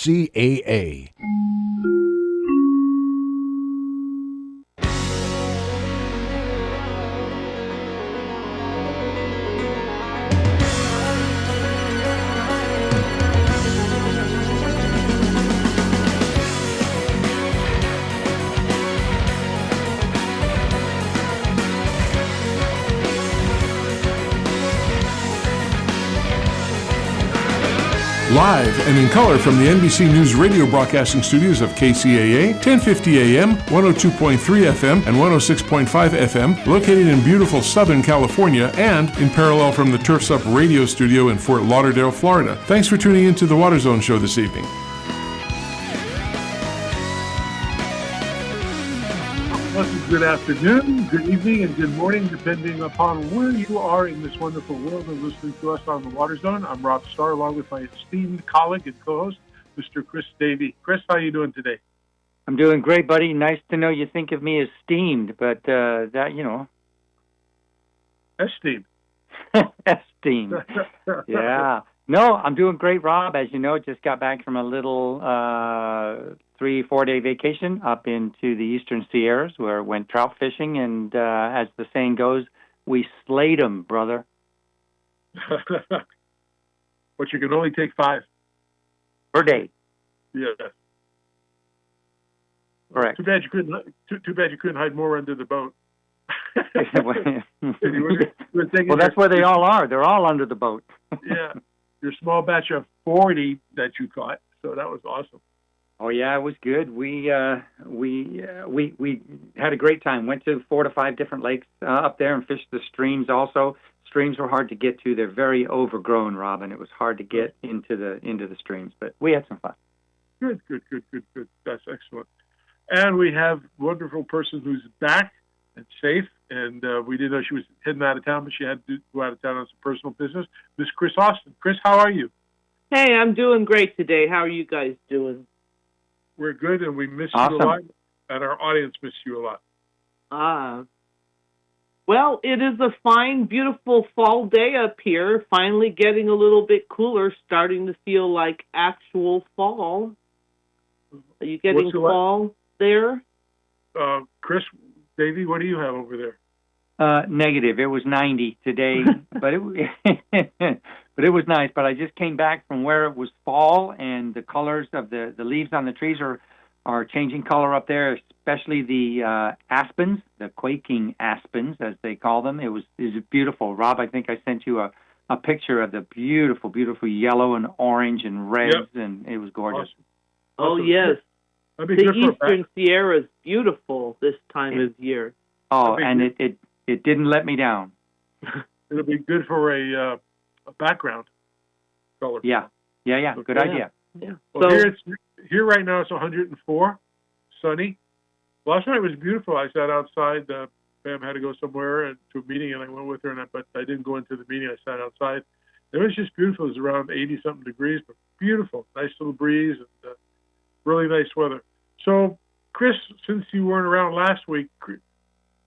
KCAA. Live and in color from the NBC News radio broadcasting studios of KCAA, 1050 AM, 102.3 FM, and 106.5 FM, located in beautiful Southern California, and in parallel from the Turfs Up radio studio in Fort Lauderdale, Florida. Thanks for tuning in to the Water Zone show this evening. Good afternoon, good evening, and good morning, depending upon where you are in this wonderful world and listening to us on the Water Zone. I'm Rob Starr, along with my esteemed colleague and co-host, Mr. Chris Davey. Chris, how are you doing today? I'm doing great, buddy. Nice to know you think of me as steamed, but Esteemed. Esteemed. Yeah. No, I'm doing great, Rob. As you know, just got back from a little 3-4 day vacation up into the Eastern Sierras where I went trout fishing, and as the saying goes, we slayed 'em, brother. But you can only take 5 per day. Yeah. Correct. Too bad you couldn't hide more under the boat. Well, that's where they all are. They're all under the boat. Yeah. Your small batch of 40 that you caught, so that was awesome. Oh yeah, it was good. We had a great time. Went to 4 to 5 different lakes up there and fished the streams. Also, streams were hard to get to. They're very overgrown, Robin. It was hard to get into the streams, but we had some fun. Good. That's excellent. And we have a wonderful person who's back and safe. And we didn't know she was heading out of town, but she had to go out of town on some personal business. Miss Chris Austin. Chris, how are you? Hey, I'm doing great today. How are you guys doing? We're good, and we miss Awesome. you a lot, and our audience miss you a lot. Well, it is a fine, beautiful fall day up here. Finally getting a little bit cooler, starting to feel like actual fall. Are you getting fall there? Chris, Davey, what do you have over there? Negative. It was 90 today, but it was nice. But I just came back from where it was fall, and the colors of the leaves on the trees are changing color up there, especially the aspens, the quaking aspens, as they call them. It was beautiful. Rob, I think I sent you a picture of the beautiful, beautiful yellow and orange and reds, Yep. And it was gorgeous. Oh, yes. The Eastern Sierra is beautiful this time of year. Oh, and it didn't let me down. It'll be good for a background color. Yeah. Good idea. Yeah. Well, So, here right now it's 104, sunny. Last night was beautiful. I sat outside. Pam had to go somewhere to a meeting, and I went with her. But I didn't go into the meeting. I sat outside. It was just beautiful. It was around 80-something degrees, but beautiful. Nice little breeze and really nice weather. So, Chris, since you weren't around last week,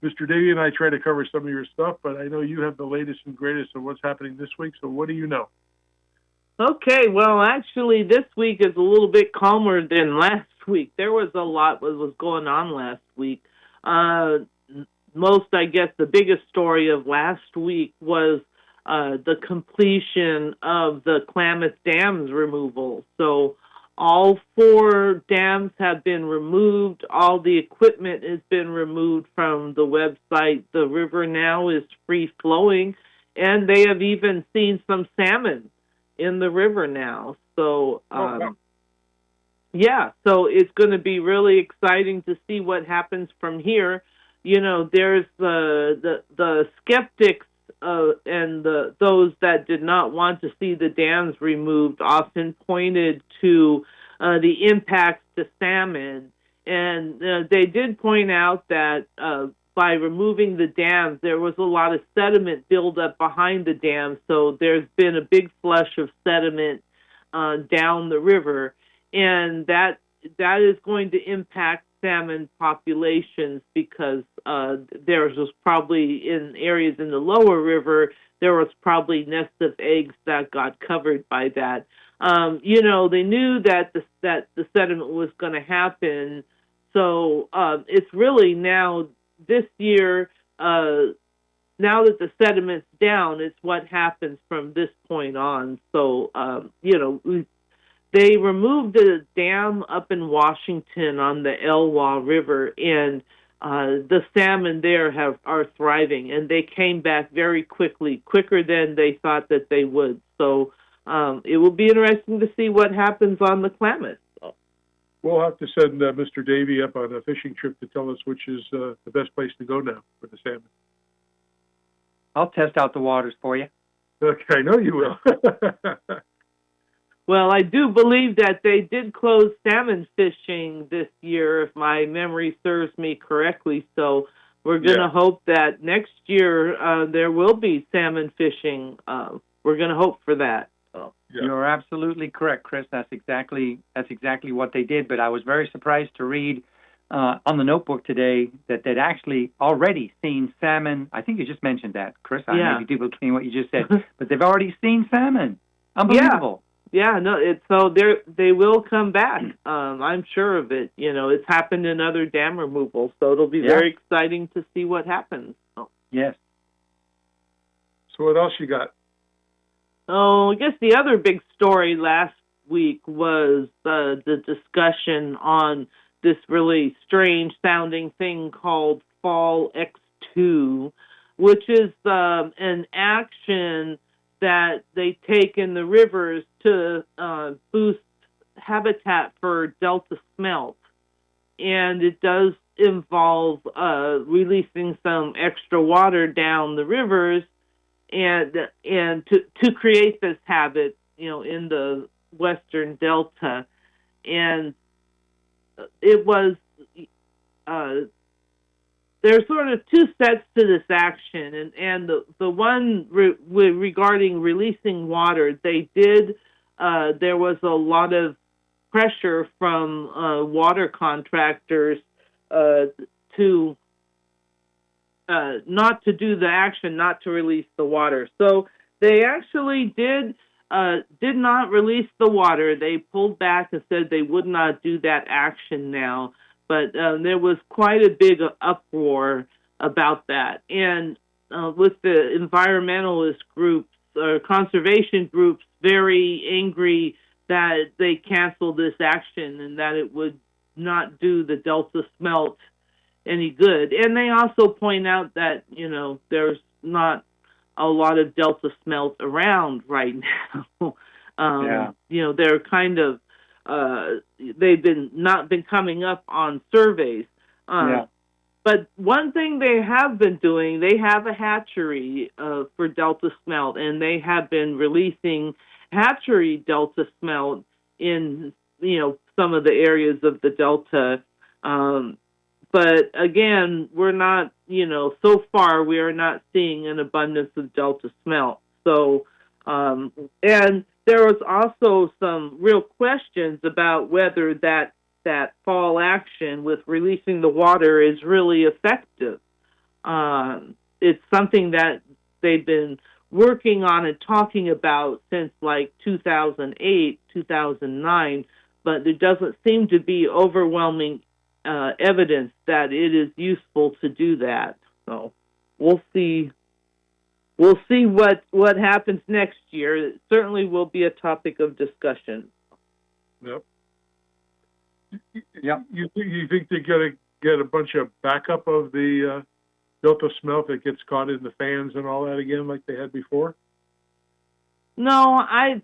Mr. Davey and I try to cover some of your stuff, but I know you have the latest and greatest of what's happening this week. So what do you know? okay, well, actually, this week is a little bit calmer than last week. There was a lot that was going on last week. I guess, the biggest story of last week was the completion of the Klamath Dam's removal. So all 4 dams have been removed. All the equipment has been removed from the website. The river now is free-flowing, and they have even seen some salmon in the river now. So, yeah, so it's going to be really exciting to see what happens from here. You know, there's the skeptics and those that did not want to see the dams removed often pointed to the impacts to salmon. And they did point out that by removing the dams, there was a lot of sediment buildup behind the dams. So there's been a big flush of sediment down the river. And that is going to impact salmon populations because there was probably in areas in the lower river, there was probably nests of eggs that got covered by that. they knew that the sediment was going to happen. So it's really now this year. Now that the sediment's down, it's what happens from this point on. So they removed the dam up in Washington on the Elwha River, and the salmon there are thriving, and they came back very quickly, quicker than they thought that they would. So it will be interesting to see what happens on the Klamath. We'll have to send Mr. Davy up on a fishing trip to tell us which is the best place to go now for the salmon. I'll test out the waters for you. Okay, I know you will. Well, I do believe that they did close salmon fishing this year, if my memory serves me correctly. So we're going to hope that next year there will be salmon fishing. We're going to hope for that. So. Yeah. You're absolutely correct, Chris. That's exactly what they did. But I was very surprised to read on the notebook today that they'd actually already seen salmon. I think you just mentioned that, Chris. I may be duplicating what you just said, but they've already seen salmon. Unbelievable. Yeah, no, so they will come back. I'm sure of it. It's happened in other dam removals, so it'll be very exciting to see what happens. Oh. Yes. So what else you got? Oh, I guess the other big story last week was the discussion on this really strange-sounding thing called Fall X2, which is an action that they take in the rivers to boost habitat for Delta smelt. And it does involve releasing some extra water down the rivers and to create this habit, in the western Delta. And it was there's sort of two sets to this action, and the one regarding releasing water, they did. There was a lot of pressure from water contractors to not to do the action, not to release the water. So they actually did not release the water. They pulled back and said they would not do that action now. But there was quite a big uproar about that. And with the environmentalist groups, conservation groups, very angry that they canceled this action and that it would not do the Delta smelt any good. And they also point out that, there's not a lot of Delta smelt around right now. They're kind of they've not been coming up on surveys. But one thing they have been doing, they have a hatchery for Delta smelt, and they have been releasing hatchery Delta smelt in some of the areas of the Delta. But again, we're not, so far we are not seeing an abundance of Delta smelt. So, and there was also some real questions about whether that fall action with releasing the water is really effective. It's something that they've been working on and talking about since like 2008, 2009, but there doesn't seem to be overwhelming evidence that it is useful to do that. So we'll see. We'll see what happens next year. It certainly will be a topic of discussion. Yep. Yep. You think they're going to get a bunch of backup of the Delta smelt that gets caught in the fans and all that again, like they had before? No, I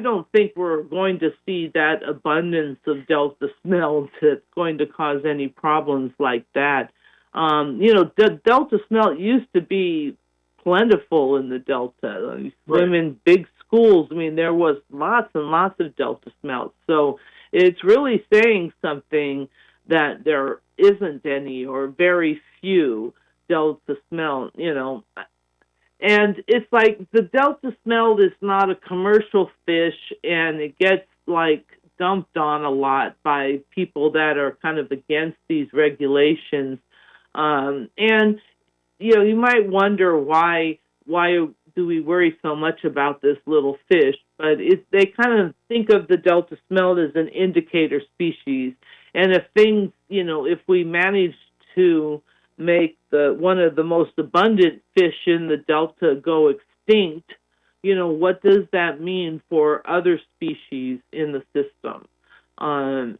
don't think we're going to see that abundance of Delta smelt that's going to cause any problems like that. The Delta smelt used to be plentiful in the Delta. You swim in big schools. There was lots and lots of Delta smelt. So it's really saying something that there isn't any or very few Delta smelt, And it's like the Delta smelt is not a commercial fish, and it gets dumped on a lot by people that are kind of against these regulations. And you might wonder why do we worry so much about this little fish, but they kind of think of the Delta smelt as an indicator species. And if things, if we manage to make one of the most abundant fish in the Delta go extinct, what does that mean for other species in the system? And,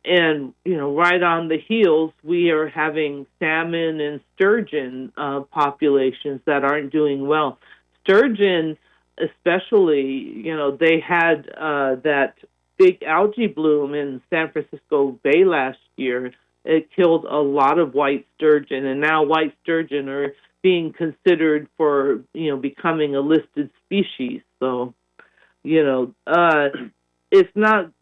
right on the heels, we are having salmon and sturgeon populations that aren't doing well. Sturgeon, especially, they had that big algae bloom in San Francisco Bay last year. It killed a lot of white sturgeon, and now white sturgeon are being considered for, becoming a listed species. So, it's not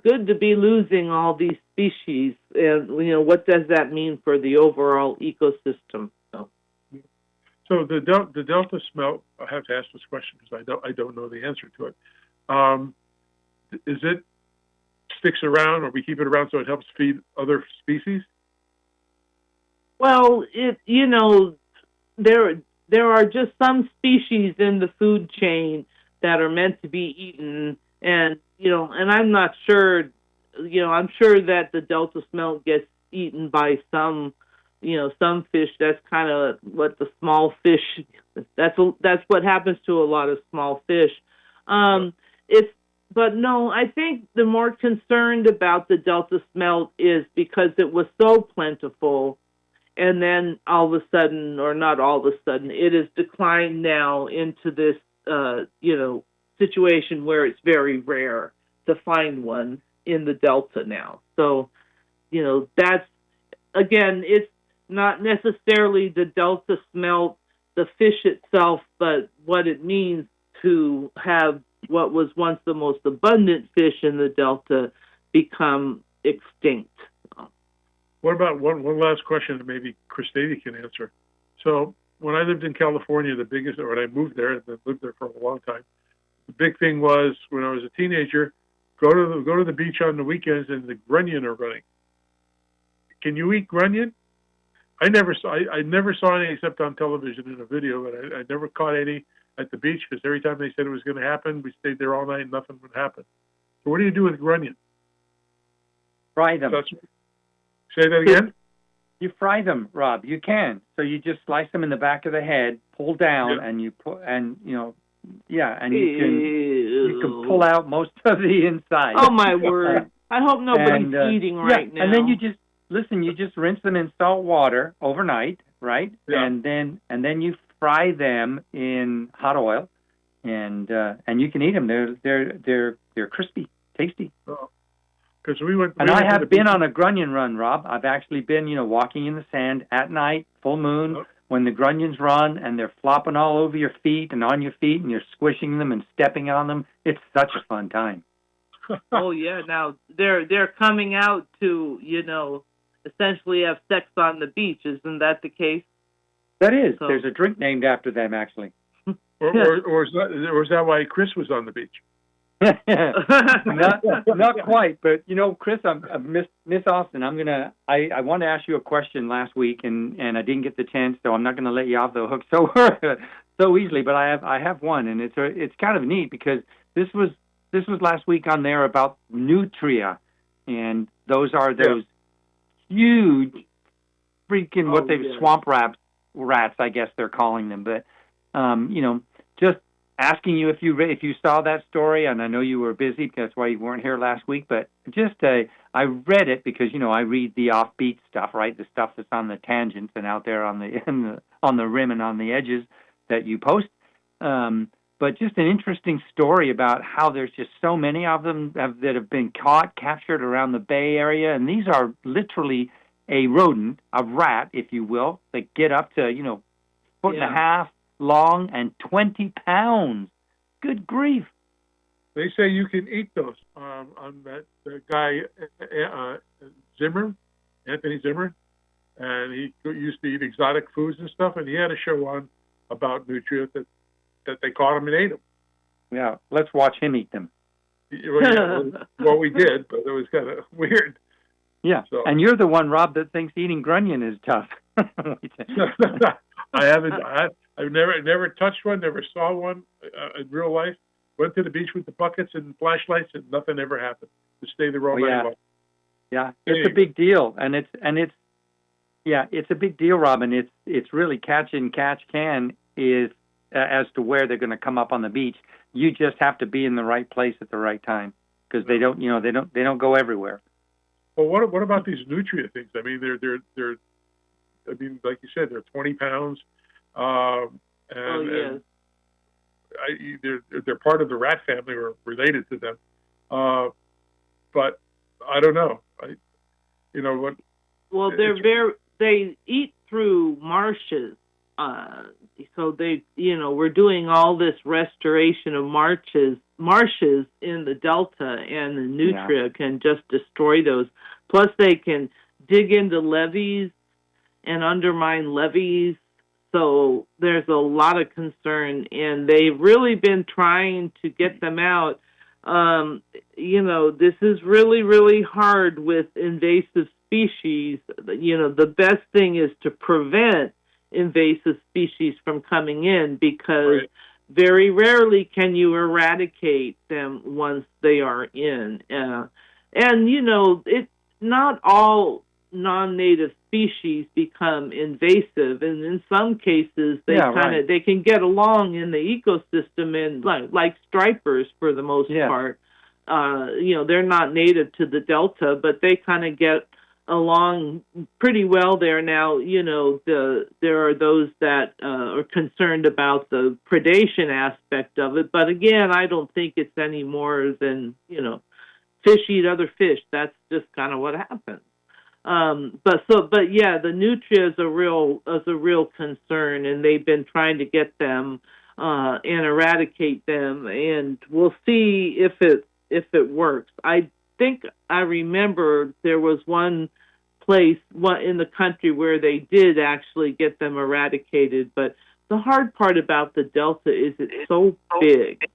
good to be losing all these species, and what does that mean for the overall ecosystem? So the Delta smelt, I have to ask this question because I don't know the answer to it. Is it sticks around, or we keep it around so it helps feed other species? Well, there are just some species in the food chain that are meant to be eaten, and I'm not sure. I'm sure that the Delta smelt gets eaten by some fish. That's kind of what the small fish. That's what happens to a lot of small fish. But no, I think the more concerned about the Delta smelt is because it was so plentiful, and then all of a sudden, or not all of a sudden, it has declined now into this situation where it's very rare to find one in the Delta now. So, that's, again, it's not necessarily the Delta smelt, the fish itself, but what it means to have what was once the most abundant fish in the Delta become extinct. What about one last question that maybe Christine can answer? So when I lived in California, when I moved there and lived there for a long time, the big thing was when I was a teenager, go to the beach on the weekends and the grunion are running. Can you eat grunion? I never saw any except on television in a video, but I never caught any at the beach because every time they said it was going to happen, we stayed there all night and nothing would happen. So what do you do with grunion? Fry them. Say that again? You fry them, Rob. You can. So you just slice them in the back of the head, pull down, and you put, and you can pull out most of the inside. Oh my word! I hope nobody's eating right now. And then you just rinse them in salt water overnight, right? Yeah. And then you fry them in hot oil, and you can eat them. They're crispy, tasty. Oh. Because we went. And I have been on a grunion run, Rob. I've actually been, walking in the sand at night, full moon, when the grunions run, and they're flopping all over your feet and on your feet, and you're squishing them and stepping on them. It's such a fun time. Oh yeah, now they're coming out to essentially have sex on the beach. Isn't that the case? That is. So, there's a drink named after them, actually. or is that why Chris was on the beach? not quite, but Chris, Miss Austin, I want to ask you a question last week, and I didn't get the chance, so I'm not going to let you off the hook so easily. But I have one, and it's kind of neat because this was last week on there about nutria, and those are those huge freaking swamp rats, I guess they're calling them, but just asking you if you saw that story, and I know you were busy, that's why you weren't here last week, but just I read it because I read the offbeat stuff, right? The stuff that's on the tangents and out there on the rim and on the edges that you post. But just an interesting story about how there's just so many of them that have been captured around the Bay Area, and these are literally a rodent, a rat, if you will, that get up to foot and a half long and 20 pounds. Good grief! They say you can eat those. On the guy Anthony Zimmer, and he used to eat exotic foods and stuff, and he had a show on about nutria that they caught him and ate them. Yeah, let's watch him eat them. Well, we did, but it was kind of weird. Yeah, so. And you're the one, Rob, that thinks eating grunion is tough. I haven't. I've never touched one, never saw one in real life. Went to the beach with the buckets and flashlights, and nothing ever happened. Just stay there all night long. Yeah, it's a big deal, and it's a big deal, Robin. It's really catch and catch can is as to where they're going to come up on the beach. You just have to be in the right place at the right time because they don't go everywhere. Well, what about these nutria things? I mean, they're I mean, like you said, they're 20 pounds, and they're part of the rat family or related to them. But I don't know. What? Well, they eat through marshes. So we're doing all this restoration of marshes in the delta, and the nutria can just destroy those. Plus, they can dig into levees and undermine levees. So there's a lot of concern, and they've really been trying to get them out. This is really, really hard with invasive species. The best thing is to prevent invasive species from coming in, because very rarely can you eradicate them once they are in. It's not all non-native species become invasive, and in some cases they can get along in the ecosystem, and like stripers for the most part. They're not native to the delta, but they kind of get along pretty well there. Now, there are those that are concerned about the predation aspect of it, but again, I don't think it's any more than fish eat other fish. That's just kind of what happens. The nutria is a real concern, and they've been trying to get them and eradicate them, and we'll see if it works. I think I remember there was one place in the country where they did actually get them eradicated, but the hard part about the delta is it's so big.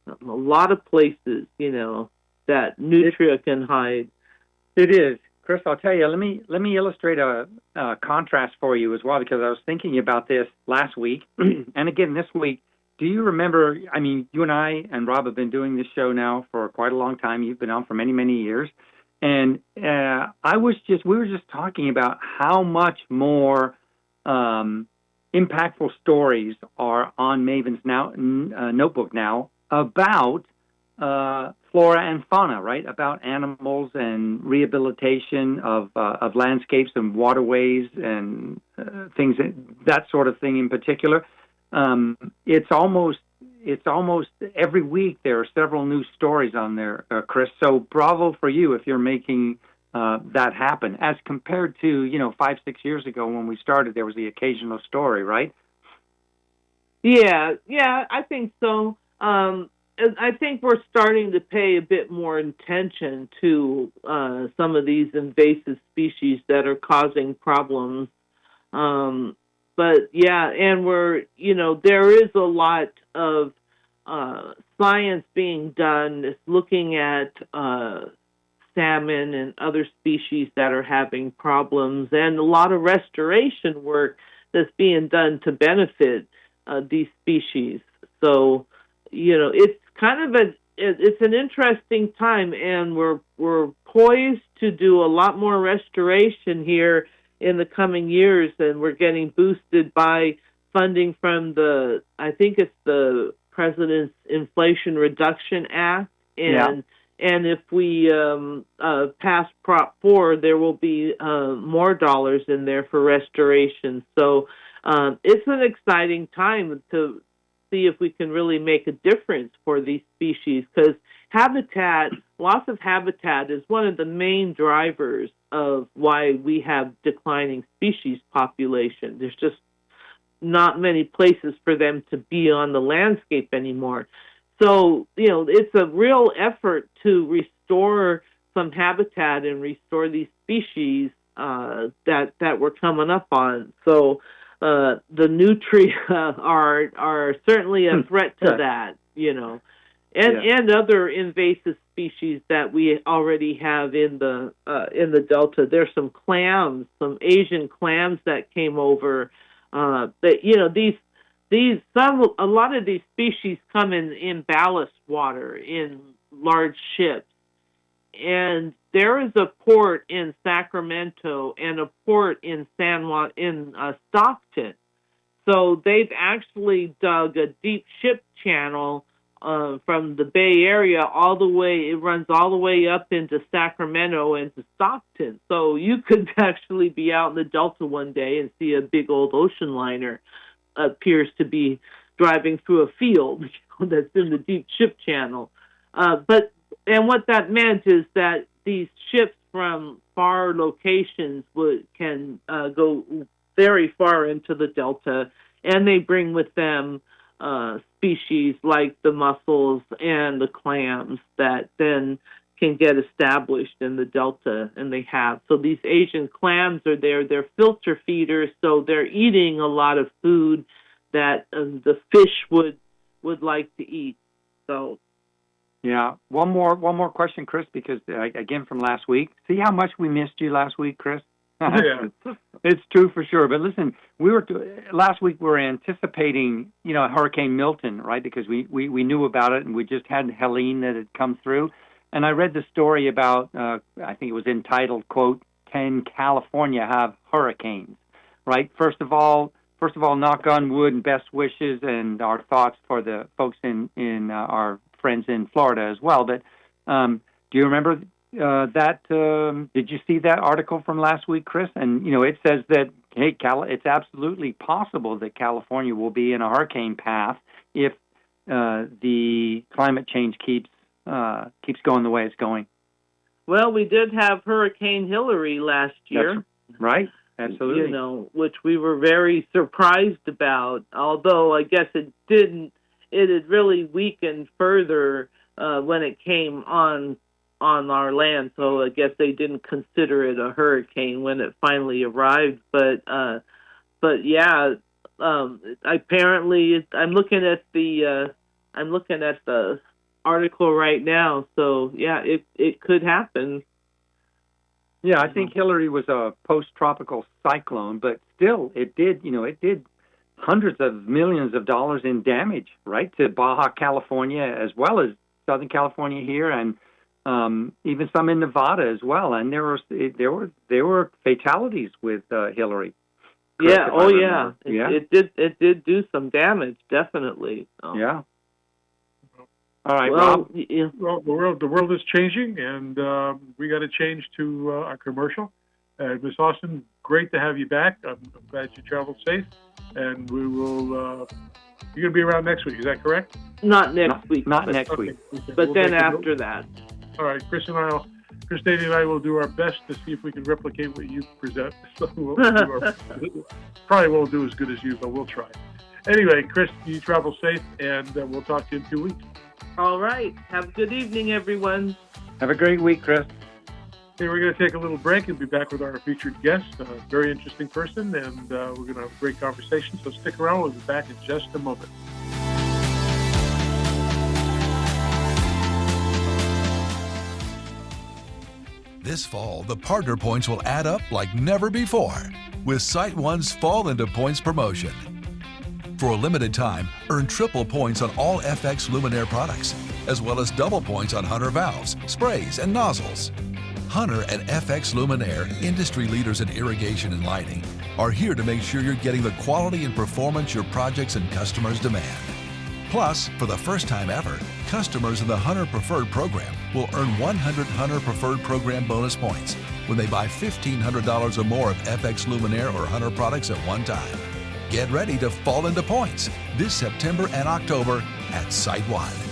A lot of places, that nutria can hide. It is. Chris, I'll tell you, let me illustrate a contrast for you as well, because I was thinking about this last week and again this week. Do you remember, I mean, you and I and Rob have been doing this show now for quite a long time. You've been on for many, many years. And we were just talking about how much more impactful stories are on Maven's notebook now about flora and fauna, right? About animals and rehabilitation of landscapes and waterways and things, that sort of thing in particular. It's almost every week there are several new stories on there, Chris. So bravo for you if you're making that happen, as compared to 5-6 years ago when we started. There was the occasional story, right? Yeah, I think so. I think we're starting to pay a bit more attention to some of these invasive species that are causing problems. But yeah, and there is a lot of science being done looking at salmon and other species that are having problems, and a lot of restoration work that's being done to benefit these species. So, it's kind of it's an interesting time, and we're poised to do a lot more restoration here in the coming years, and we're getting boosted by funding from I think it's the President's Inflation Reduction Act, and if we pass Prop 4, there will be more dollars in there for restoration. So it's an exciting time to see if we can really make a difference for these species, because loss of habitat is one of the main drivers of why we have declining species population. There's just not many places for them to be on the landscape anymore. So, it's a real effort to restore some habitat and restore these species that we're coming up on. So the nutria are certainly a threat to that, and other invasive species that we already have in the delta. There's some clams, some Asian clams that came over But a lot of these species come in ballast water in large ships, and there is a port in Sacramento and a port in Stockton. So they've actually dug a deep ship channel from the Bay Area all the way. It runs all the way up into Sacramento and to Stockton. So you could actually be out in the Delta one day and see a big old ocean liner appears to be driving through a field that's in the deep ship channel. And what that meant is that these ships from far locations can go very far into the Delta, and they bring with them species like the mussels and the clams that then can get established in the Delta, and they have. So these Asian clams are there. They're filter feeders, so they're eating a lot of food that the fish would like to eat. So. Yeah. One more question, Chris, because again from last week. See how much we missed you last week, Chris? Yeah. It's true for sure. But listen, last week we were anticipating, Hurricane Milton, right? Because we knew about it, and we just had Helene that had come through. And I read the story about, I think it was entitled, quote, "Can California have hurricanes?" Right? First of all, knock on wood and best wishes and our thoughts for the folks in our friends in Florida as well. But do you remember that? Did you see that article from last week, Chris? And it says that it's absolutely possible that California will be in a hurricane path if the climate change keeps going the way it's going. Well, we did have Hurricane Hillary last year. That's right. Absolutely. Which we were very surprised about. Although I guess it didn't. It had really weakened further when it came on our land, so I guess they didn't consider it a hurricane when it finally arrived. But yeah, apparently I'm looking at the article right now. So yeah, it could happen. Yeah, I think Hillary was a post-tropical cyclone, but still, it did hundreds of millions of dollars in damage, right, to Baja California as well as Southern California here, and even some in Nevada as well. And there were fatalities with Hillary. Yeah. Oh, yeah. It did do some damage, definitely. So. Yeah. All right, well, Rob. Yeah. Well, the world is changing, and we got to change to our commercial. Ms. Austin, great to have you back. I'm glad you traveled safe, and we will. You're going to be around next week, is that correct? Not next week. Not next week. Okay. But then after that. All right, Chris Davey and I will do our best to see if we can replicate what you present. So probably won't do as good as you, but we'll try. Anyway, Chris, you travel safe, and we'll talk to you in 2 weeks. All right. Have a good evening, everyone. Have a great week, Chris. Okay, we're going to take a little break and be back with our featured guest, a very interesting person, and we're going to have a great conversation. So stick around. We'll be back in just a moment. This fall, the partner points will add up like never before with SiteOne's Fall into Points promotion. For a limited time, earn triple points on all FX Luminaire products, as well as double points on Hunter valves, sprays, and nozzles. Hunter and FX Luminaire, industry leaders in irrigation and lighting, are here to make sure you're getting the quality and performance your projects and customers demand. Plus, for the first time ever, customers in the Hunter Preferred program will earn 100 Hunter Preferred program bonus points when they buy $1,500 or more of FX Luminaire or Hunter products at one time. Get ready to fall into points this September and October at SiteOne.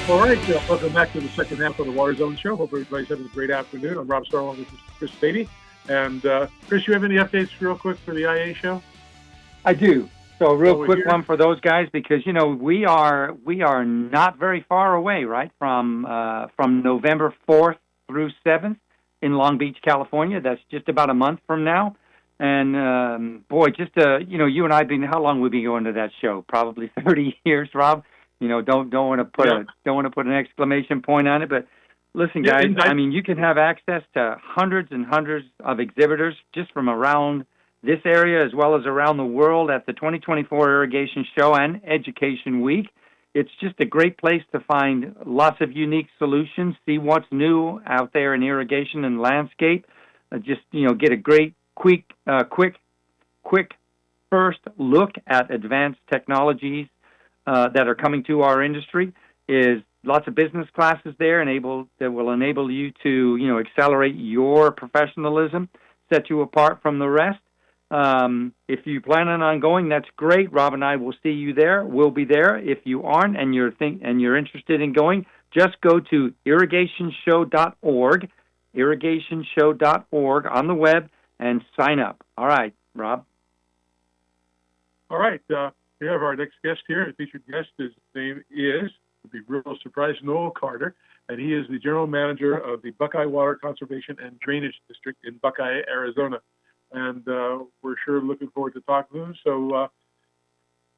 All right, welcome back to the second half of the Water Zone Show. Hope everybody's having a great afternoon. I'm Rob Starlong with Chris Davey. And Chris, you have any updates real quick for the IA show? I do. So real quick one for those guys, because, we are not very far away, right, from November 4th through 7th in Long Beach, California. That's just about a month from now. And, you and I how long we've been going to that show? Probably 30 years, Rob. don't want to put an exclamation point on it, but listen, guys. I mean, you can have access to hundreds and hundreds of exhibitors just from around this area as well as around the world at the 2024 Irrigation Show and Education Week. It's just a great place to find lots of unique solutions, see what's new out there in irrigation and landscape. Get a great, quick first look at advanced technologies that are coming to our industry. Is lots of business classes there that will enable you to accelerate your professionalism, set you apart from the rest. If you plan on going, that's great. Rob and I will see you there. We'll be there. If you aren't and you're interested in going, just go to irrigationshow.org, irrigationshow.org on the web, and sign up. All right, Rob. All right. We have our next guest here. Our featured guest, his name is, you'll be real surprised, Noel Carter, and he is the general manager of the Buckeye Water Conservation and Drainage District in Buckeye, Arizona. And we're sure looking forward to talking to him. So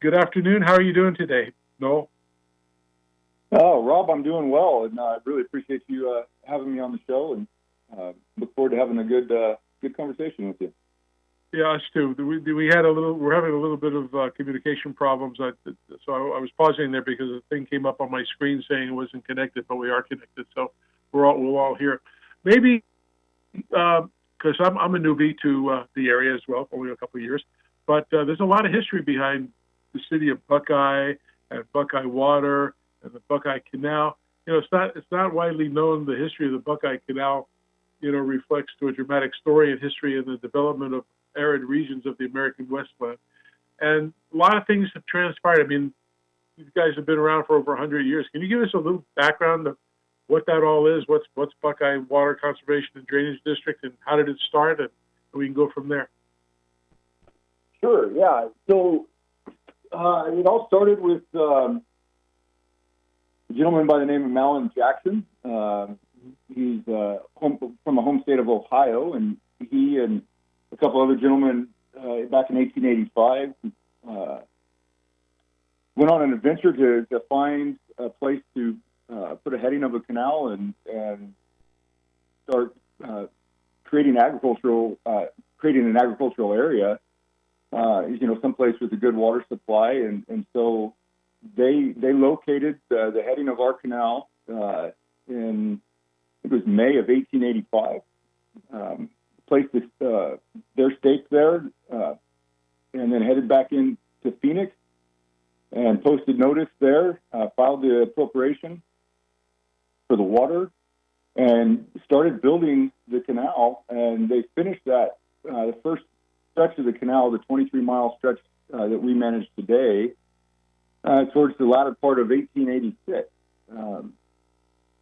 good afternoon. How are you doing today, Noel? Oh, Rob, I'm doing well, and I really appreciate you having me on the show, and look forward to having a good conversation with you. Yeah, us too. We're having a little bit of communication problems. So I was pausing there because the thing came up on my screen saying it wasn't connected, but we are connected. So we'll all hear. Maybe because I'm a newbie to the area as well, only a couple of years, but there's a lot of history behind the city of Buckeye and Buckeye Water and the Buckeye Canal. It's not widely known the history of the Buckeye Canal. Reflects to a dramatic story and history in the development of arid regions of the American Westland. And a lot of things have transpired. I mean, these guys have been around for over 100 years. Can you give us a little background of what that all is? What's Buckeye Water Conservation and Drainage District, and how did it start? And we can go from there. Sure, yeah. So it all started with a gentleman by the name of Malin Jackson. He's from the home state of Ohio, and he and a couple other gentlemen back in 1885 went on an adventure to find a place to put a heading of a canal and start creating an agricultural area. Someplace with a good water supply, and so they located the heading of our canal in, I think it was May of 1885. Placed their stakes there, and then headed back into Phoenix and posted notice there, filed the appropriation for the water, and started building the canal. And they finished that, the first stretch of the canal, the 23-mile stretch that we manage today, towards the latter part of 1886.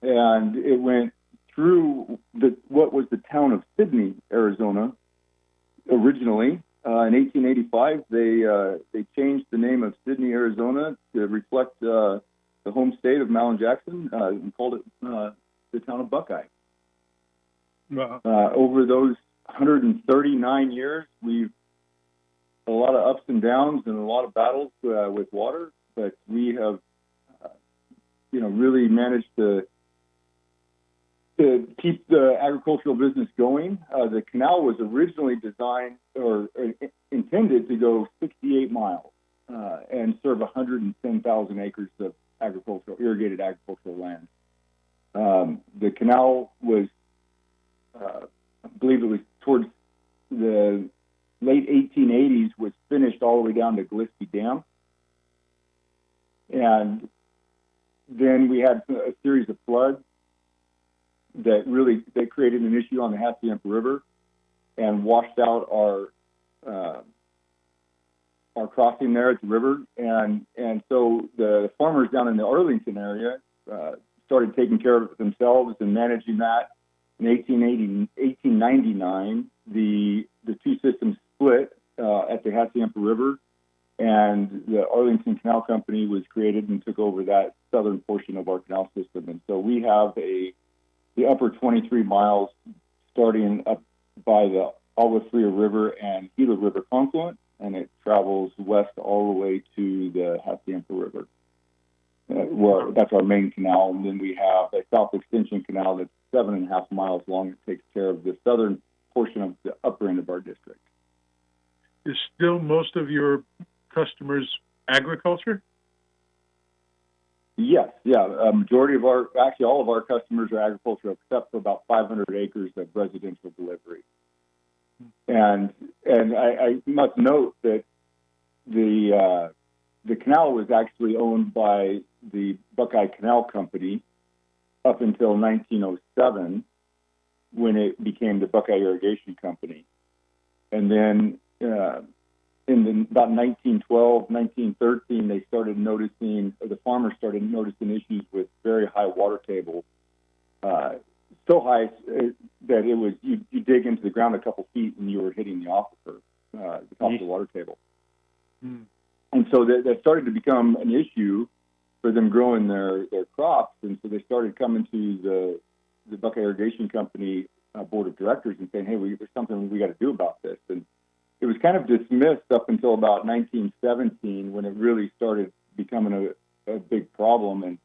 And it went through what was the town of Sydney, Arizona, originally. In 1885, they changed the name of Sydney, Arizona, to reflect the home state of Malin Jackson, and called it the town of Buckeye. Wow. Over those 139 years, we've a lot of ups and downs and a lot of battles with water, but we have, really managed to keep the agricultural business going. The canal was originally designed or intended to go 68 miles and serve 110,000 acres of irrigated agricultural land. The canal was, I believe it was towards the late 1880s, was finished all the way down to Gillespie Dam. And then we had a series of floods that created an issue on the Hassayampa River and washed out our crossing there at the river. And so the farmers down in the Arlington area started taking care of it themselves and managing that. In 1899, the two systems split at the Hassayampa River, and the Arlington Canal Company was created and took over that southern portion of our canal system. And so we have the upper 23 miles starting up by the Agua Fria River and Gila River confluent, and it travels west all the way to the Hassayampa River. That's our main canal, and then we have a South Extension Canal that's 7.5 miles long. It takes care of the southern portion of the upper end of our district. Is still most of your customers agriculture? Yes, yeah. A majority of all of our customers are agricultural, except for about 500 acres of residential delivery. And I must note that the canal was actually owned by the Buckeye Canal Company up until 1907, when it became the Buckeye Irrigation Company. And then about 1912, 1913, they started noticing, or the farmers started noticing issues with very high water table, so high that it was, you dig into the ground a couple feet and you were hitting the aquifer, the top of the water table. Mm. And so that started to become an issue for them growing their crops. And so they started coming to the Buckeye Irrigation Company board of directors and saying, hey, there's something we got to do about this. And it was kind of dismissed up until about 1917, when it really started becoming a big problem. And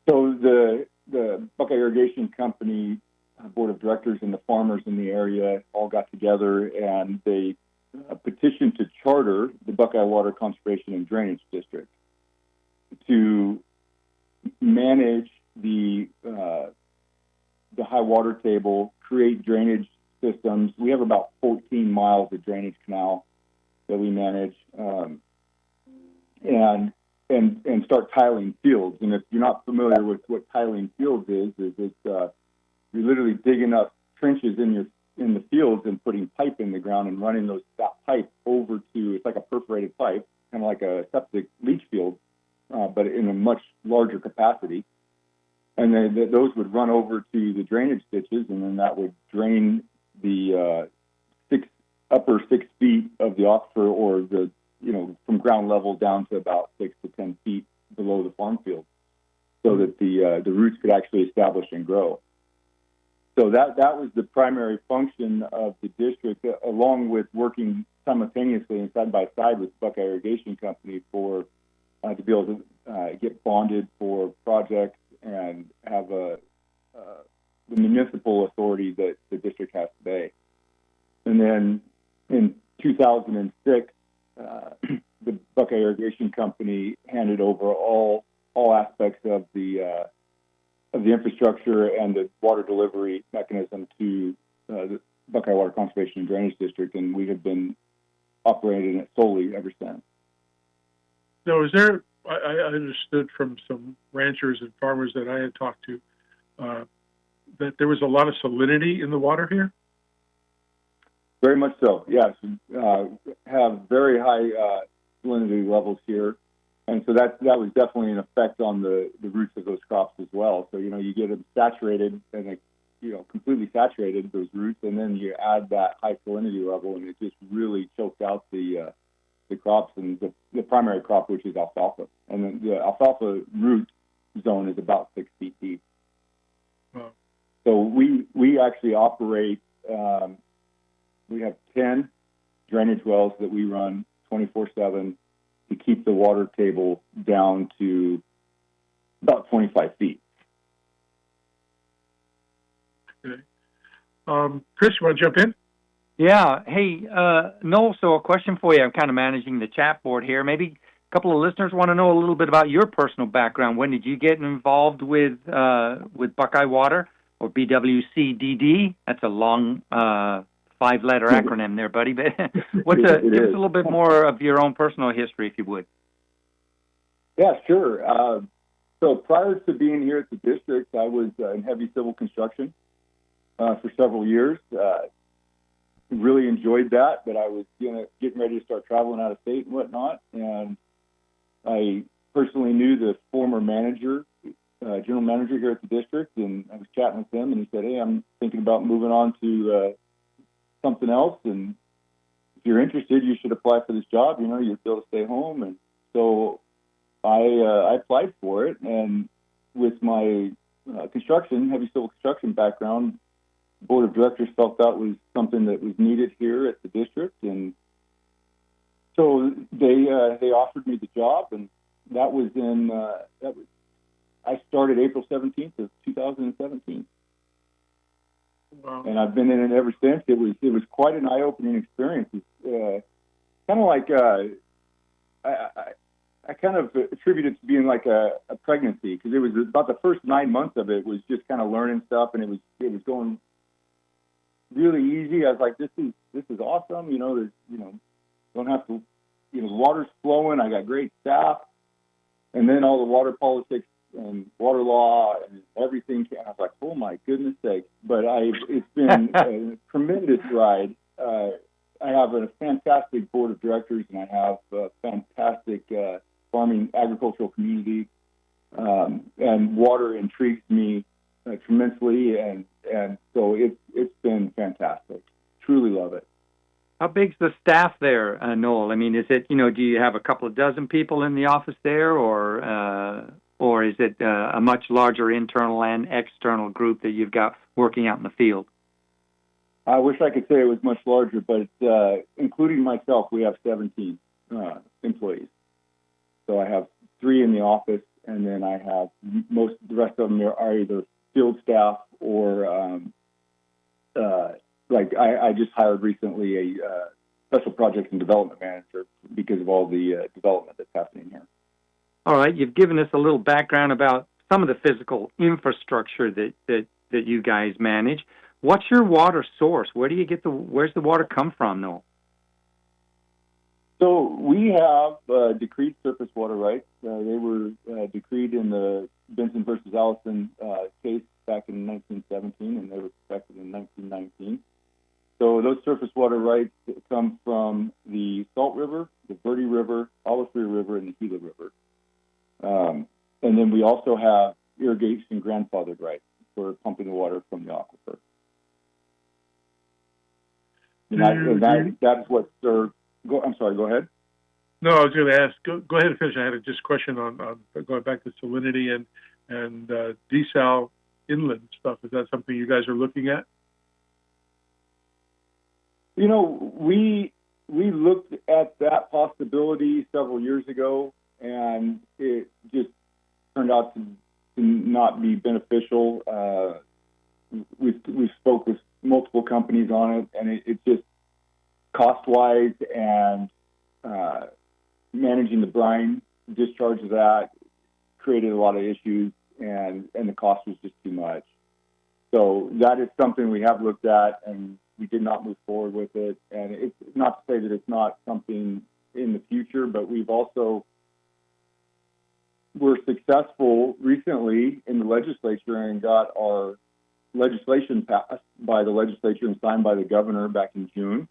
so the Buckeye Irrigation Company board of directors and the farmers in the area all got together, and they petitioned to charter the Buckeye Water Conservation and Drainage District to manage the high water table, create drainage systems. We have about 14 miles of drainage canal that we manage, and start tiling fields. And if you're not familiar with what tiling fields is it's you're literally digging up trenches in the fields and putting pipe in the ground and running that pipe over to, it's like a perforated pipe, kind of like a septic leach field, but in a much larger capacity. And then those would run over to the drainage ditches, and then that would drain the upper 6 feet of the aquifer, or from ground level down to about 6 to 10 feet below the farm field, so that the roots could actually establish and grow. So that was the primary function of the district, along with working simultaneously and side by side with Buckeye Irrigation Company to be able to get bonded for projects and have the municipal authority that the district has today. And then in 2006, the Buckeye Irrigation Company handed over all aspects of the infrastructure and the water delivery mechanism to the Buckeye Water Conservation and Drainage District, and we have been operating it solely ever since. Now, I understood from some ranchers and farmers that I had talked to that there was a lot of salinity in the water here? Very much so, yes. Have very high salinity levels here. And so that was definitely an effect on the roots of those crops as well. So, you get them saturated, and completely saturated, those roots, and then you add that high salinity level, and it just really choked out the crops, and the primary crop, which is alfalfa. And then the alfalfa root zone is about 6 feet deep. Wow. So we actually operate, we have 10 drainage wells that we run 24/7 to keep the water table down to about 25 feet. Okay. Chris, you want to jump in? Yeah. Hey, Noel, so a question for you. I'm kind of managing the chat board here. Maybe a couple of listeners want to know a little bit about your personal background. When did you get involved with Buckeye Water, or BWCDD? That's a long 5-letter acronym there, buddy. But give us a little bit more of your own personal history, if you would. Yeah, sure. So prior to being here at the district, I was in heavy civil construction for several years. Really enjoyed that, but I was getting ready to start traveling out of state and whatnot. And I personally knew the former manager, general manager here at the district, and I was chatting with him, and he said, hey, I'm thinking about moving on to something else, and if you're interested, you should apply for this job. You'll be able to stay home. And so I applied for it, and with my heavy civil construction background, the board of directors felt that was something that was needed here at the district, and so they offered me the job, and that was in I started April 17th of 2017. Wow. And I've been in it ever since. It was quite an eye-opening experience. It's kind of like I kind of attribute it to being like a pregnancy, because it was about the first 9 months of it was just kind of learning stuff, and it was going really easy. I was like, this is awesome. Don't have to, the water's flowing. I got great staff, and then all the water politics and water law and everything. I was like, oh my goodness sakes! But it's been a tremendous ride. I have a fantastic board of directors, and I have a fantastic farming agricultural community, and water intrigues me tremendously, and so it's been fantastic. Truly love it. How big's the staff there, Noel? I mean, is it, do you have a couple of dozen people in the office there, or is it a much larger internal and external group that you've got working out in the field? I wish I could say it was much larger, but including myself, we have 17 employees. So I have 3 in the office, and then I have the rest of them are either field staff or like I just hired recently a special projects and development manager because of all the development that's happening here. All right, you've given us a little background about some of the physical infrastructure that you guys manage. What's your water source? Where's the water come from, Noel? So we have decreed surface water rights. They were decreed in the Benson versus Allison case back in 1917, and they were perfected in 1919. So those surface water rights come from the Salt River, the Verde River, Olive Tree River, and the Gila River. And then we also have irrigation grandfathered rights for pumping the water from the aquifer. And that's what served. I'm sorry, go ahead. No, I was going to ask. Go ahead and finish. I had just a question on going back to salinity and desal inland stuff. Is that something you guys are looking at? We looked at that possibility several years ago, and it just turned out to not be beneficial. We spoke with multiple companies on it, and it just cost-wise and managing the brine discharge of that created a lot of issues, and the cost was just too much. So that is something we have looked at, and we did not move forward with it. And it's not to say that it's not something in the future, but were successful recently in the legislature and got our legislation passed by the legislature and signed by the governor back in June,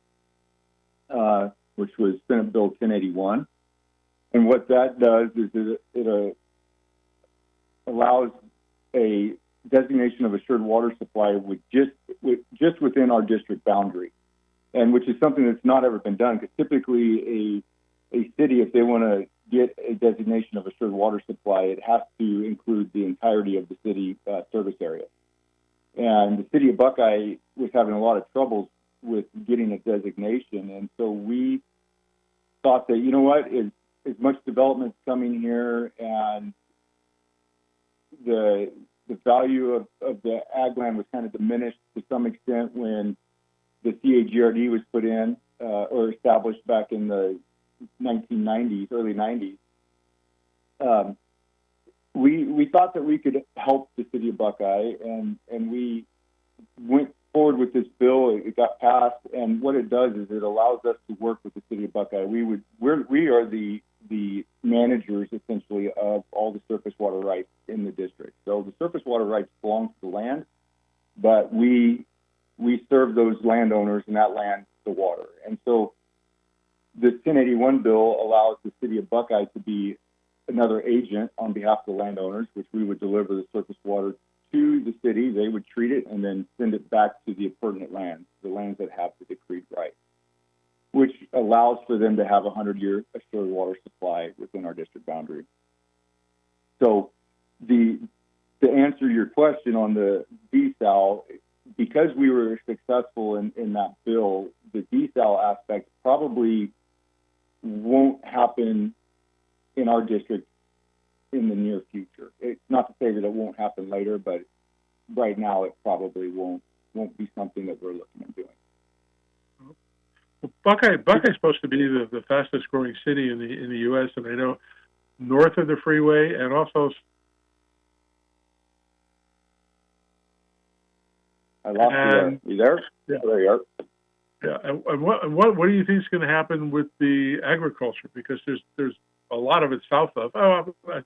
which was Senate Bill 1081. And what that does is it allows a designation of assured water supply just within our district boundary, and which is something that's not ever been done, because typically a city, if they want to get a designation of assured water supply, it has to include the entirety of the city service area. And the city of Buckeye was having a lot of troubles with getting a designation, and so we thought that, as much development's coming here, and the value of the ag land was kind of diminished to some extent when the CAGRD was put in or established back in the 1990s, early 90s. We thought that we could help the city of Buckeye, and we went forward with this bill. It got passed, and what it does is it allows us to work with the city of Buckeye. We are the managers essentially of all the surface water rights in the district. So the surface water rights belong to the land, but we serve those landowners and that land the water. And so the 1081 bill allows the city of Buckeye to be another agent on behalf of the landowners, which we would deliver the surface water to the city. They would treat it and then send it back to the pertinent lands, the lands that have the decreed right, which allows for them to have a 100-year assured water supply within our district boundary. So to answer your question on the desal, because we were successful in that bill, the desal aspect probably won't happen in our district in the near future. It's not to say that it won't happen later, but right now it probably won't be something that we're looking at doing. Well, Buckeye's supposed to be the fastest growing city in the U.S., and I know north of the freeway and also. I lost you there. You there? Yeah. There you are. Yeah, and what do you think is going to happen with the agriculture? Because there's a lot of it south of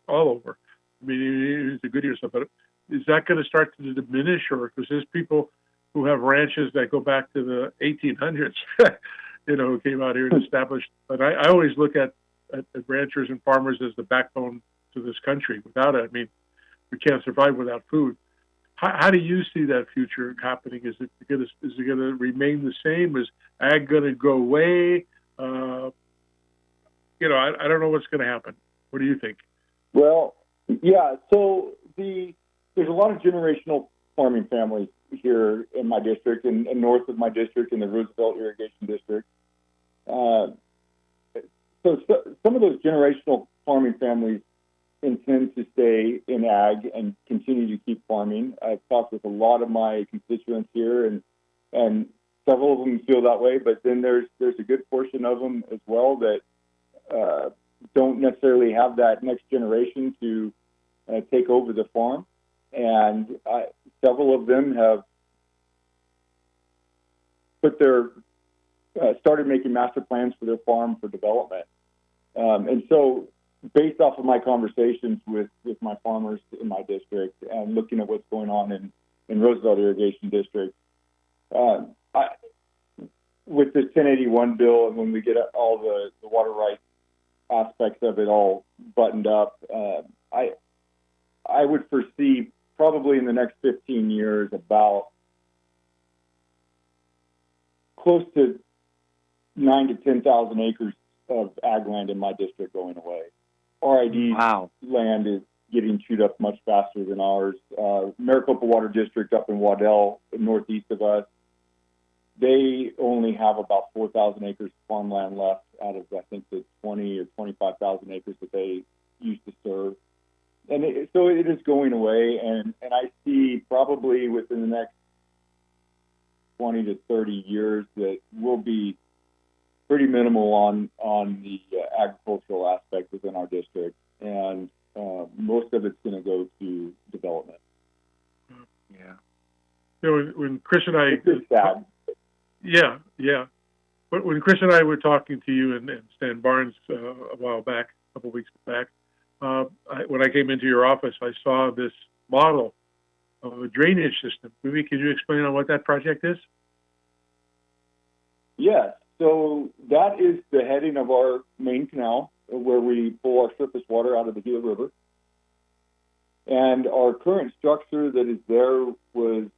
all over. I mean, it's the Goodyear stuff, but is that going to start to diminish, or because there's people who have ranches that go back to the 1800s, who came out here and established. But I always look at ranchers and farmers as the backbone to this country. Without it, I mean, we can't survive without food. How do you see that future happening? Is it going to remain the same? Is ag going to go away? I don't know what's going to happen. What do you think? Well, yeah. So there's a lot of generational farming families here in my district and north of my district in the Roosevelt Irrigation District. So some of those generational farming families intend to stay in ag and continue to keep farming. I've talked with a lot of my constituents here, and several of them feel that way. But then there's a good portion of them as well that don't necessarily have that next generation to take over the farm. And several of them have started making master plans for their farm for development. And so, based off of my conversations with my farmers in my district and looking at what's going on in Roosevelt Irrigation District, with this 1081 bill, and when we get all the water rights aspects of it all buttoned up, I would foresee probably in the next 15 years about close to 9,000 to 10,000 acres of ag land in my district going away. RID's land is getting chewed up much faster than ours. Maricopa Water District up in Waddell, northeast of us, they only have about 4,000 acres of farmland left out of, I think, the 20 or 25,000 acres that they used to serve. And so it is going away, and I see probably within the next 20 to 30 years that we'll be pretty minimal on the agricultural aspect within our district, and most of it's going to go to development. Yeah. When Chris and I, it's sad. Yeah. But when Chris and I were talking to you and Stan Barnes a while back, a couple of weeks back, when I came into your office, I saw this model of a drainage system. Maybe can you explain on what that project is? Yes. So that is the heading of our main canal where we pull our surface water out of the Gila River. And our current structure that is there was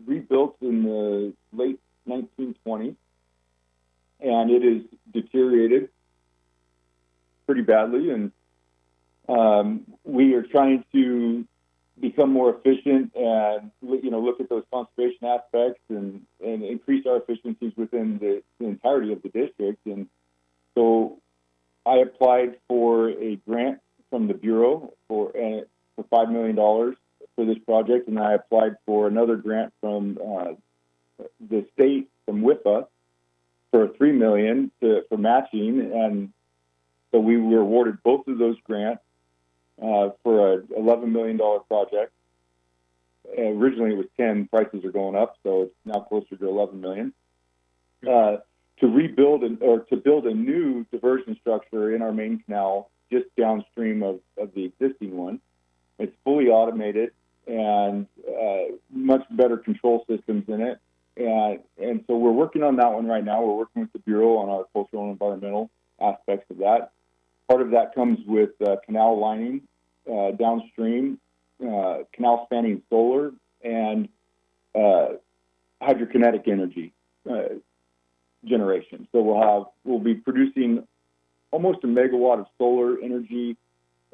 rebuilt in the late 1920s, and it is deteriorated pretty badly. And we are trying to become more efficient and look at those conservation aspects and increase our efficiencies within the entirety of the district. And so I applied for a grant from the Bureau for $5 million for this project, and I applied for another grant from the state, from WIPA, for $3 million for matching. And so we were awarded both of those grants for an $11 million project. Originally it was 10. Prices are going up, so it's now closer to 11 million. To rebuild to build a new diversion structure in our main canal just downstream of the existing one. It's fully automated and much better control systems in it. And so we're working on that one right now. We're working with the Bureau on our cultural and environmental aspects of that. Part of that comes with canal lining downstream, canal spanning solar, and hydrokinetic energy generation. So we'll be producing almost a megawatt of solar energy,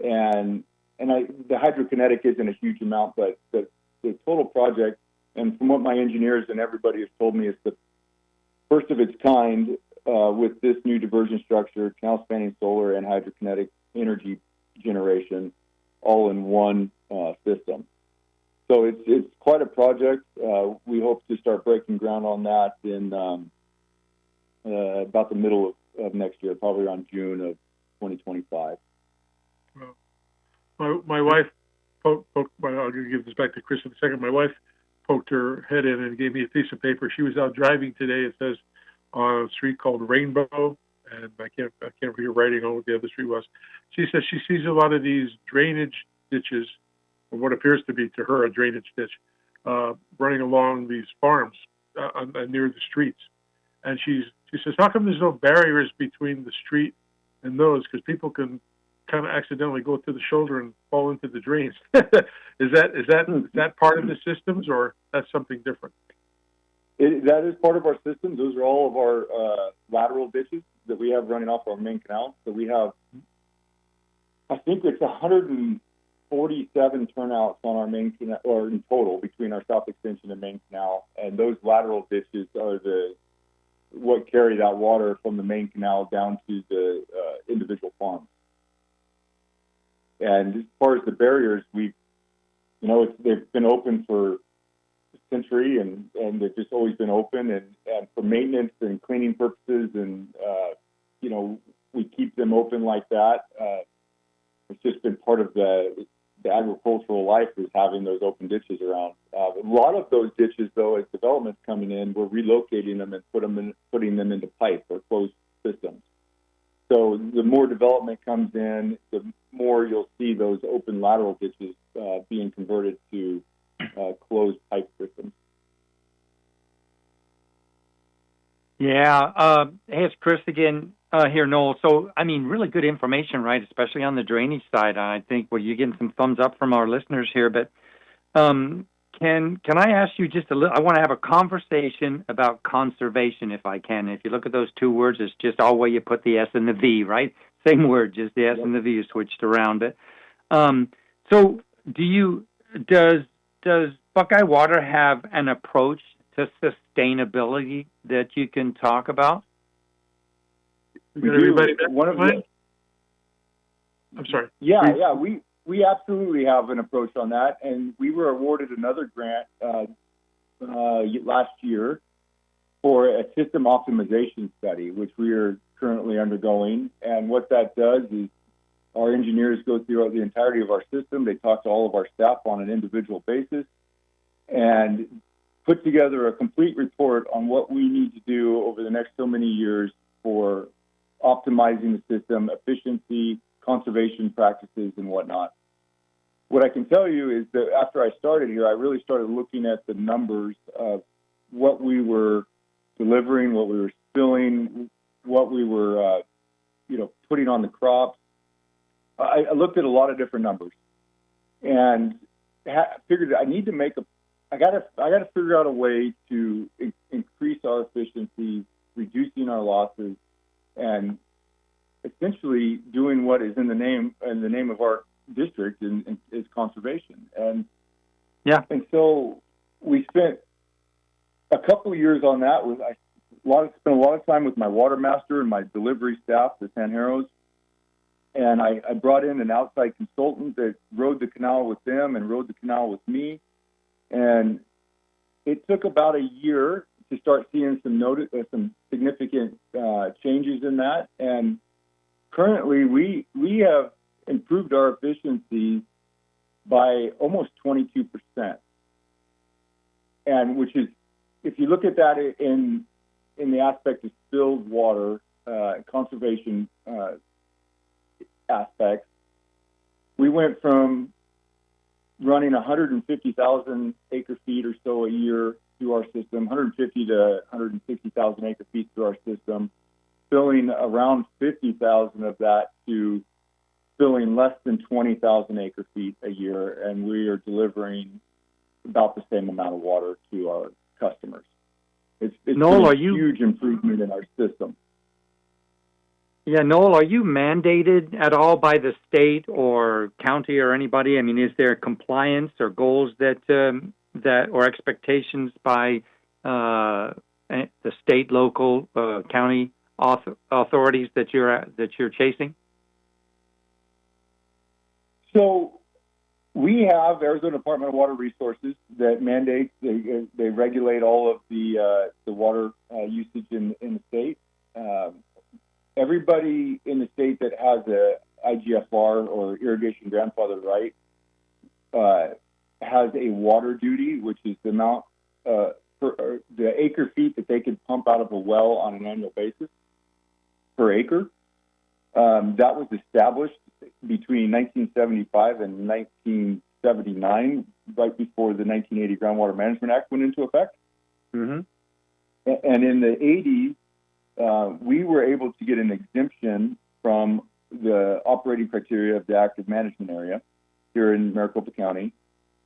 and the hydrokinetic isn't a huge amount, but the total project, and from what my engineers and everybody has told me, is the first of its kind with this new diversion structure, canal spanning solar and hydrokinetic energy generation, all in one system. So it's quite a project. We hope to start breaking ground on that in about the middle of next year, probably around June of 2025. My wife poked I'll give this back to Chris in a second. My wife poked her head in and gave me a piece of paper. She was out driving today. It says on a street called Rainbow, and I can't read her writing on what the other street was. She says she sees a lot of these drainage ditches, or what appears to be to her a drainage ditch, running along these farms near the streets. And she says, how come there's no barriers between the street and those? Because people can kind of accidentally go to the shoulder and fall into the drains. Is that part of the systems, or that's something different? That is part of our systems. Those are all of our lateral ditches that we have running off our main canal. So we have, I think it's 147 turnouts on our main canal, or in total between our south extension and main canal. And those lateral ditches are what carry that water from the main canal down to the individual farms. And as far as the barriers, they've been open for a century, and they've just always been open, and for maintenance and cleaning purposes, and we keep them open like that. It's just been part of the agricultural life, is having those open ditches around. A lot of those ditches, though, as development's coming in, we're relocating them and putting them into pipe or closed systems. So the more development comes in, the more you'll see those open lateral ditches being converted to closed pipe systems. Yeah. Hey, it's Chris again here, Noel. So, I mean, really good information, right? Especially on the drainage side. I think, well, you're getting some thumbs up from our listeners here. But can I ask you just a little? I want to have a conversation about conservation, if I can. If you look at those two words, it's just all where you put the S and the V, right? Same word, just the S and the V is switched around. But so, does Buckeye Water have an approach to sustainability that you can talk about? I'm sorry. Yeah, we absolutely have an approach on that, and we were awarded another grant last year for a system optimization study, which we are currently undergoing. And what that does is our engineers go through the entirety of our system. They talk to all of our staff on an individual basis and put together a complete report on what we need to do over the next so many years for optimizing the system, efficiency, conservation practices, and whatnot. What I can tell you is that after I started here, I really started looking at the numbers of what we were delivering, what we were spilling, what we were, putting on the crops. I looked at a lot of different numbers, and figured I need to I got to figure out a way to increase our efficiency, reducing our losses, and essentially doing what is in the name of our district is conservation. And so we spent a couple of years on that. Spent a lot of time with my water master and my delivery staff, the Sanjeros, and I brought in an outside consultant that rode the canal with them and rode the canal with me. And it took about a year to start seeing some significant changes in that. And currently, we have improved our efficiency by almost 22%. And which is, if you look at that in the aspect of spilled water, conservation aspects, we went from running 150,000 acre feet or so a year through our system, 150 to 160,000 acre feet through our system, filling around 50,000 of that to filling less than 20,000 acre feet a year, and we are delivering about the same amount of water to our customers. It's Noel, a huge improvement in our system. Yeah, Noel, are you mandated at all by the state or county or anybody? I mean, is there compliance or goals that or expectations by the state, local, county authorities that you're chasing? So we have Arizona Department of Water Resources that mandates, they regulate all of the water usage in the state. Everybody in the state that has a IGFR or irrigation grandfather right has a water duty, which is the amount, the acre feet that they could pump out of a well on an annual basis per acre. That was established between 1975 and 1979, right before the 1980 Groundwater Management Act went into effect. Mm-hmm. And in the 80s, we were able to get an exemption from the operating criteria of the active management area here in Maricopa County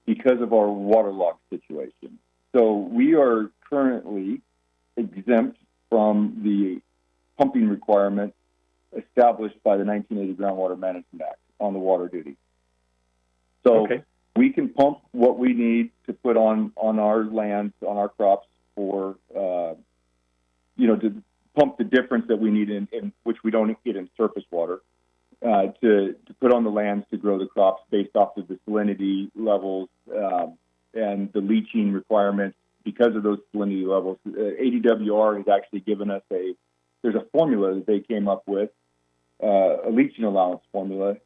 because of our waterlogged situation. So we are currently exempt from the pumping requirement established by the 1980 Groundwater Management Act on the water duty. So we can pump what we need to put on our lands, on our crops for, to pump the difference that we need in which we don't get in surface water, to put on the lands to grow the crops based off of the salinity levels and the leaching requirements. Because of those salinity levels, ADWR has actually given us there's a formula that they came up with, a leaching allowance formula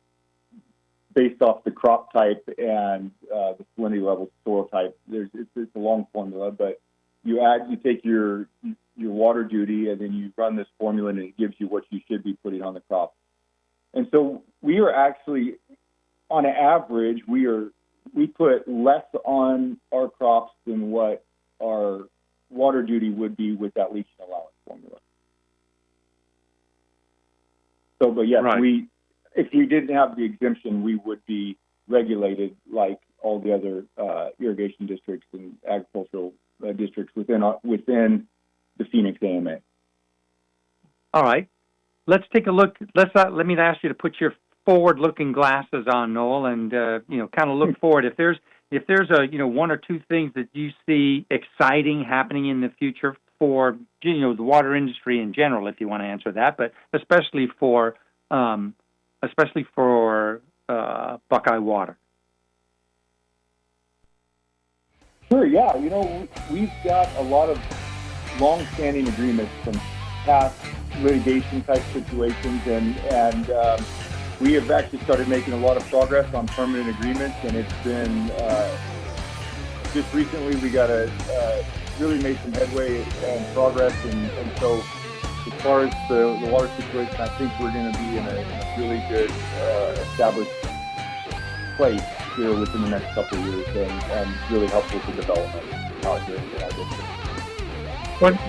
based off the crop type and the salinity levels, soil type. It's a long formula, but you take your water duty and then you run this formula and it gives you what you should be putting on the crop. And so we are actually, on average, we put less on our crops than what our water duty would be with that leaching allowance formula. So, but yes, right. If we didn't have the exemption, we would be regulated like all the other irrigation districts and agricultural districts within the Phoenix AMA. All right. Let's take a look. Let me ask you to put your forward-looking glasses on, Noel, and kind of look forward. If there's one or two things that you see exciting happening in the future for the water industry in general, if you want to answer that, but especially for Buckeye Water. Sure. Yeah. We've got a lot of long-standing agreements from past litigation type situations, and we have actually started making a lot of progress on permanent agreements, and it's been just recently we got really made some headway and progress, and so as far as the water situation, I think we're going to be in a really good established place here within the next couple of years, and really help with the development out here in our district.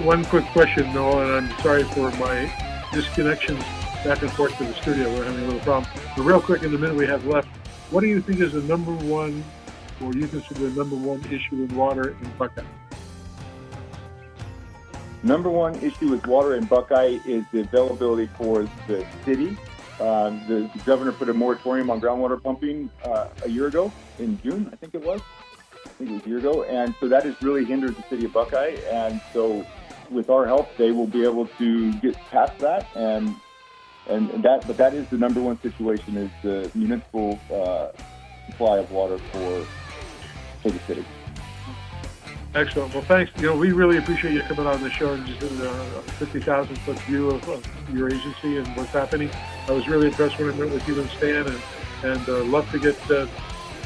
One quick question, Noel, and I'm sorry for my disconnections back and forth to the studio. We're having a little problem. But real quick, in the minute we have left, what do you think is the number one, or you consider the number one issue with water in Buckeye? Number one issue with water in Buckeye is the availability for the city. The governor put a moratorium on groundwater pumping a year ago, in June, I think it was. A year ago, and so that has really hindered the city of Buckeye. And so, with our help, they will be able to get past that. But that is the number one situation: is the municipal supply of water for the city. Excellent. Well, thanks. We really appreciate you coming on the show and just doing a 50,000-foot view of your agency and what's happening. I was really impressed when I met with you and Stan, and love to get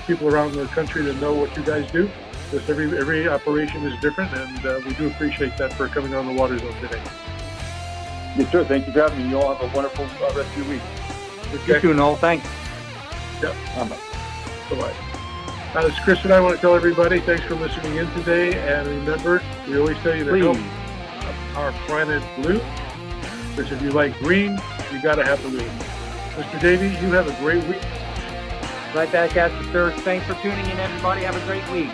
people around the country to know what you guys do. Because every operation is different, and we do appreciate that for coming on the Water Zone today. Yes, sir. Thank you for having me. You all have a wonderful rest of your week. Okay. You too, Noel. Thanks. Yep. Bye-bye. This is Chris, and I want to tell everybody thanks for listening in today. And remember, we always tell you to help our planet blue. Because if you like green, you got to have blue. Mr. Davey, you have a great week. Right back at you, sir. Thanks for tuning in, everybody. Have a great week.